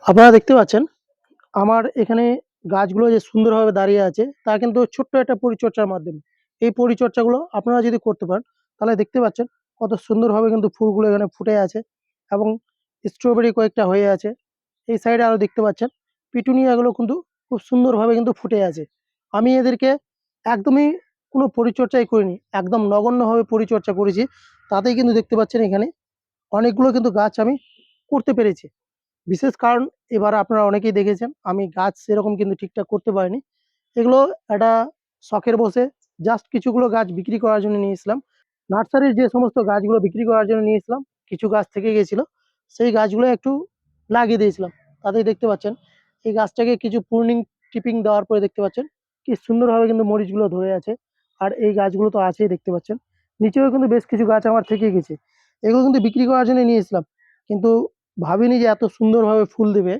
আপনারা দেখতে পাচ্ছেন আমার এখানে গাছগুলো যে সুন্দরভাবে দাঁড়িয়ে আছে তা কিন্তু ছোট্ট একটা পরিচর্যার মাধ্যমে। এই পরিচর্যাগুলো আপনারা যদি করতে পারেন তাহলে দেখতে পাচ্ছেন কত সুন্দরভাবে কিন্তু ফুলগুলো এখানে ফুটে আছে এবং স্ট্রবেরি কয়েকটা হয়ে আছে। এই সাইডে আরো দেখতে পাচ্ছেন পিটুনিয়াগুলো কিন্তু খুব সুন্দরভাবে কিন্তু ফুটে আছে। আমি এদেরকে একদমই কোনো পরিচর্যাই করিনি, একদম নগণ্যভাবে পরিচর্যা করেছি। তাতেই কিন্তু দেখতে পাচ্ছেন এখানে অনেকগুলো কিন্তু গাছ আমি করতে পেরেছি। বিশেষ কারণ এবার আপনারা অনেকেই দেখেছেন আমি গাছ সেরকম কিন্তু ঠিকঠাক করতে পারিনি। এগুলো একটা শখের বশে জাস্ট কিছুগুলো গাছ বিক্রি করার জন্য নিয়েছিলাম। নার্সারির যে সমস্ত গাছগুলো বিক্রি করার জন্য নিয়েছিলাম, কিছু গাছ থেকে গেছিল। সেই গাছগুলো একটু লাগিয়ে দিয়েছিলাম। তাতেই দেখতে পাচ্ছেন এই গাছটাকে কিছু প্রুনিং টিপিং দেওয়ার পরে দেখতে পাচ্ছেন কি সুন্দরভাবে কিন্তু মরিচগুলো ধরে আছে। আর এই গাছগুলো তো আছেই দেখতে পাচ্ছেন। নিচেও কিন্তু বেশ কিছু গাছ আমার থেকে গেছে। এগুলো কিন্তু বিক্রি করার জন্য নিয়েছিলাম। কিন্তু ভাবিনি যে এত সুন্দরভাবে ফুল দেবে,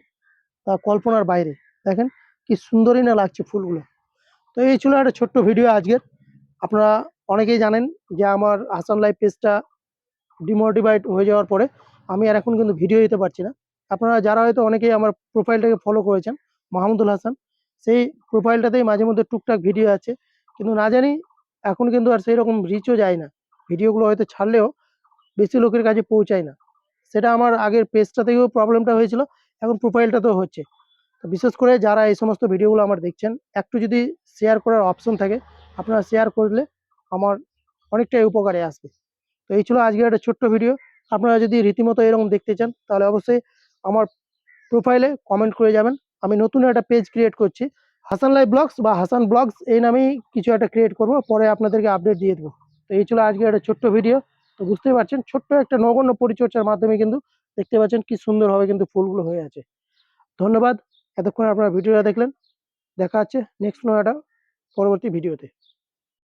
তা কল্পনার বাইরে। দেখেন কি সুন্দরই না লাগছে ফুলগুলো। তো এই ছিল একটা ছোট্ট ভিডিও আজকের। আপনারা অনেকেই জানেন যে আমার হাসান লাইফ পেজটা ডিমোটিভেট হয়ে যাওয়ার পরে আমি আর এখন কিন্তু ভিডিও দিতে পারছি না। আপনারা যারা হয়তো অনেকেই আমার প্রোফাইলটাকে ফলো করেছেন, মাহমুদুল হাসান, সেই প্রোফাইলটাতেই মাঝে মধ্যে টুকটাক ভিডিও আছে। কিন্তু না জানি এখন কিন্তু আর সেই রকম রিচও যায় না। ভিডিওগুলো হয়তো ছাড়লেও বেশি লোকের কাছে পৌঁছায় না। সেটা আমার আগের পেজটা থেকেও প্রবলেমটা হয়েছিল, এখন প্রোফাইলটাতেও হচ্ছে। তো বিশেষ করে যারা এই সমস্ত ভিডিওগুলো আমার দেখছেন, একটু যদি শেয়ার করার অপশন থাকে, আপনারা শেয়ার করলে আমার অনেকটাই উপকারে আসবে। তো এই ছিল আজকের একটা ছোট্ট ভিডিও। আপনারা যদি রীতিমতো এরকম দেখতে চান তাহলে অবশ্যই আমার প্রোফাইলে কমেন্ট করে যাবেন। আমি নতুন একটা পেজ ক্রিয়েট করছি, হাসান লাইভ ব্লগস বা হাসান ব্লগস এই নামেই কিছু একটা ক্রিয়েট করব, পরে আপনাদেরকে আপডেট দিয়ে দেবো। তো এই ছিল আজকে একটা ছোট্ট ভিডিও। তো বুঝতেই পারছেন ছোট্ট একটা নগণ্য পরিচর্যার মাধ্যমে কিন্তু দেখতে পাচ্ছেন কি সুন্দরভাবে কিন্তু ফুলগুলো হয়ে আছে। ধন্যবাদ এতক্ষণ আপনারা ভিডিওটা দেখলেন। দেখা হচ্ছে নেক্সট কোনো একটা পরবর্তী ভিডিওতে।